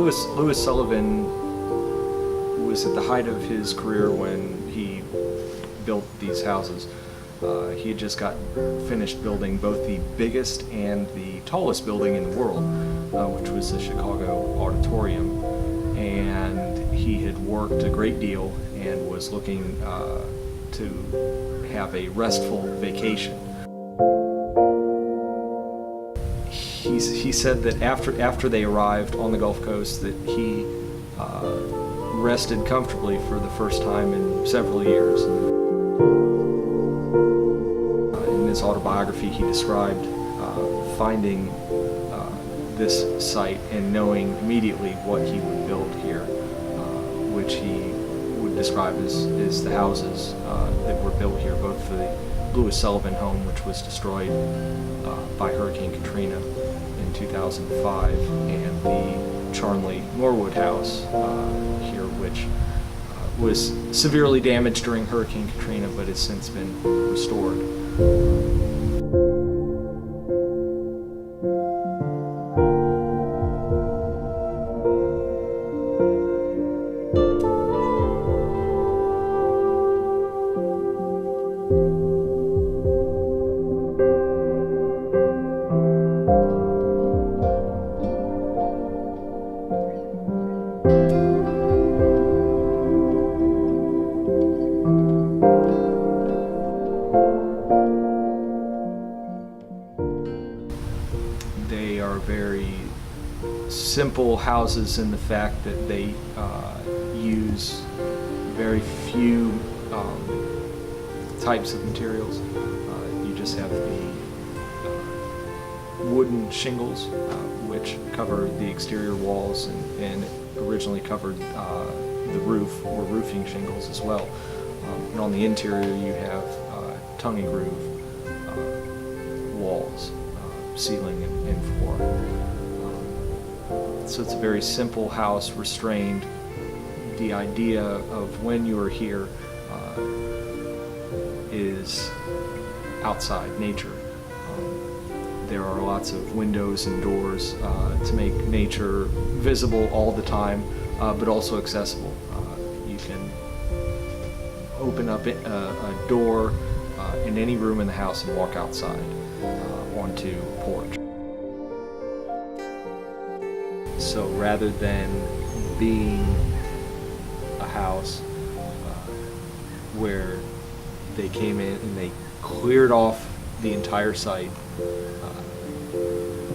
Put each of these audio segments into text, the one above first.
Louis Sullivan was at the height of his career when he built these houses. He had just gotten finished building both the biggest and the tallest building in the world, which was the Chicago Auditorium. And he had worked a great deal and was looking to have a restful vacation. He said that after they arrived on the Gulf Coast that he rested comfortably for the first time in several years. In his autobiography, he described finding this site and knowing immediately what he would build here, which he would describe as the houses that were built here, both for the Louis Sullivan home, which was destroyed by Hurricane Katrina in 2005, and the Charnley-Norwood house here, which was severely damaged during Hurricane Katrina, but has since been restored. They are very simple houses in the fact that they use very few types of materials. You just have the wooden shingles, which cover the exterior walls and originally covered the roof or roofing shingles as well. And on the interior you have tongue and groove walls, ceiling and floor. So it's a very simple house, restrained. The idea of when you are here is outside, nature. There are lots of windows and doors to make nature visible all the time, but also accessible. You can open up a door in any room in the house and walk outside onto a porch. So rather than being a house where they came in and they cleared off the entire site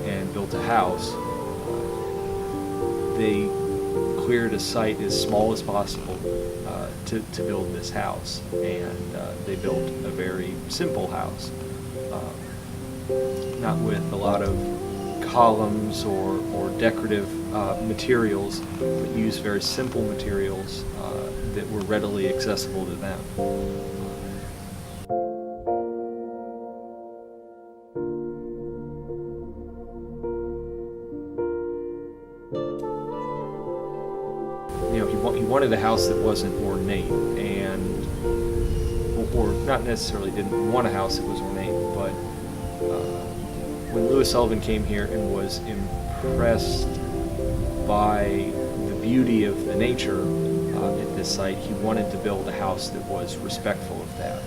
and built a house, they cleared a site as small as possible to build this house, and they built a very simple house, not with a lot of columns or decorative materials, but used very simple materials that were readily accessible to them. He wanted a house that wasn't ornate, or not necessarily didn't want a house that was ornate, but when Louis Sullivan came here and was impressed by the beauty of the nature at this site, he wanted to build a house that was respectful of that.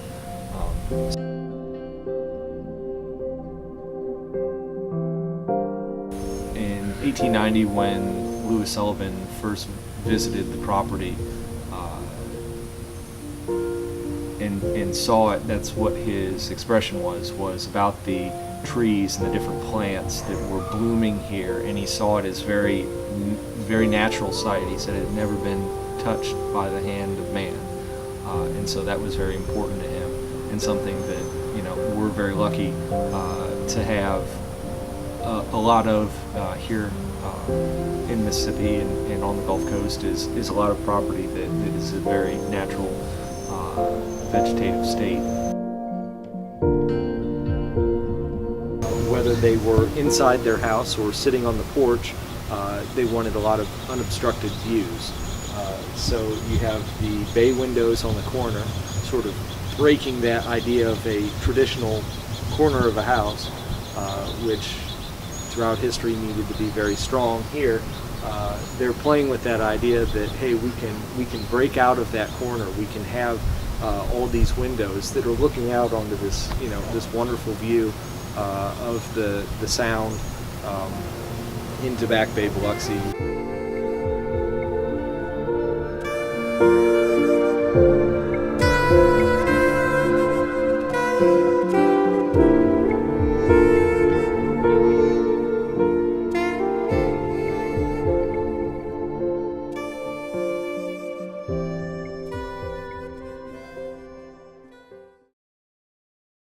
In 1890, when Louis Sullivan first visited the property and saw it, that's what his expression was about the trees and the different plants that were blooming here, and he saw it as very natural sight. He said it had never been touched by the hand of man, and so that was very important to him, and something that we're very lucky to have a lot of here in Mississippi and on the Gulf Coast is a lot of property that is a very natural vegetative state. Whether they were inside their house or sitting on the porch, they wanted a lot of unobstructed views. So you have the bay windows on the corner, sort of breaking that idea of a traditional corner of a house, which throughout history needed to be very strong. Here, they're playing with that idea that, hey, we can break out of that corner. We can have all these windows that are looking out onto this, this wonderful view of the Sound into Back Bay, Biloxi.